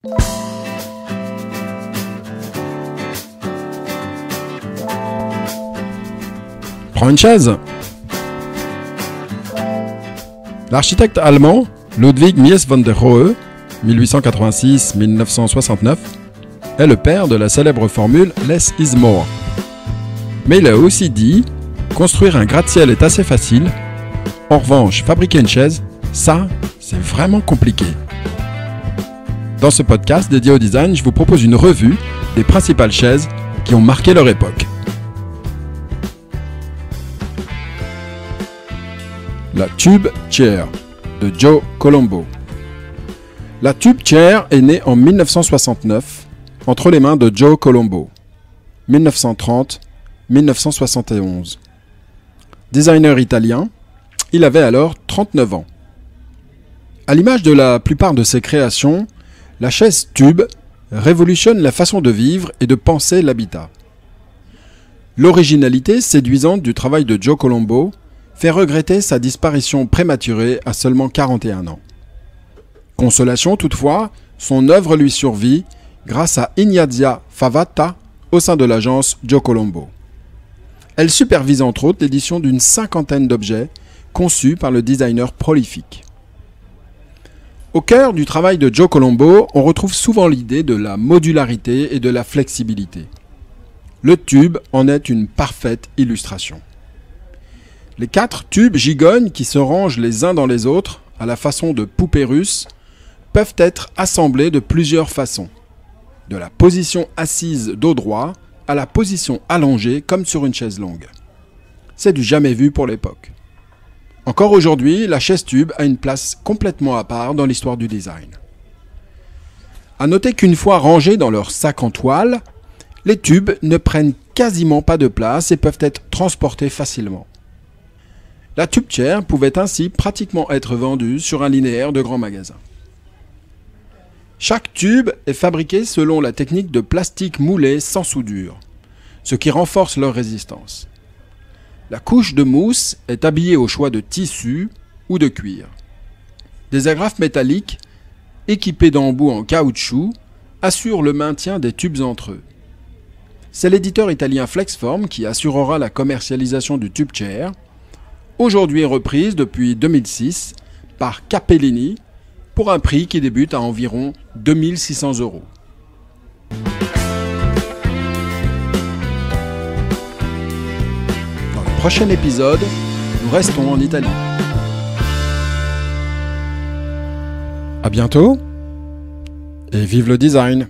Prends une chaise. L'architecte allemand Ludwig Mies van der Rohe, 1886-1969, est le père de la célèbre formule « Less is more ». Mais il a aussi dit « Construire un gratte-ciel est assez facile. En revanche, fabriquer une chaise, ça, c'est vraiment compliqué ». Dans ce podcast dédié au design, je vous propose une revue des principales chaises qui ont marqué leur époque. La Tube Chair de Joe Colombo. La Tube Chair est née en 1969 entre les mains de Joe Colombo, 1930-1971. Designer italien, il avait alors 39 ans. À l'image de la plupart de ses créations, la chaise tube révolutionne la façon de vivre et de penser l'habitat. L'originalité séduisante du travail de Joe Colombo fait regretter sa disparition prématurée à seulement 41 ans. Consolation toutefois, son œuvre lui survit grâce à Ignazia Favata au sein de l'agence Joe Colombo. Elle supervise entre autres l'édition d'une 50aine d'objets conçus par le designer prolifique. Au cœur du travail de Joe Colombo, on retrouve souvent l'idée de la modularité et de la flexibilité. Le tube en est une parfaite illustration. Les 4 tubes gigognes qui se rangent les uns dans les autres, à la façon de poupées russes, peuvent être assemblés de plusieurs façons. De la position assise dos droit à la position allongée comme sur une chaise longue. C'est du jamais vu pour l'époque. Encore aujourd'hui, la chaise tube a une place complètement à part dans l'histoire du design. À noter qu'une fois rangés dans leur sac en toile, les tubes ne prennent quasiment pas de place et peuvent être transportés facilement. La Tube Chair pouvait ainsi pratiquement être vendue sur un linéaire de grands magasins. Chaque tube est fabriqué selon la technique de plastique moulé sans soudure, ce qui renforce leur résistance. La couche de mousse est habillée au choix de tissu ou de cuir. Des agrafes métalliques, équipées d'embouts en caoutchouc, assurent le maintien des tubes entre eux. C'est l'éditeur italien Flexform qui assurera la commercialisation du Tube Chair, aujourd'hui reprise depuis 2006 par Capellini pour un prix qui débute à environ 2 600 €. Dans le prochain épisode, nous restons en Italie. À bientôt et vive le design!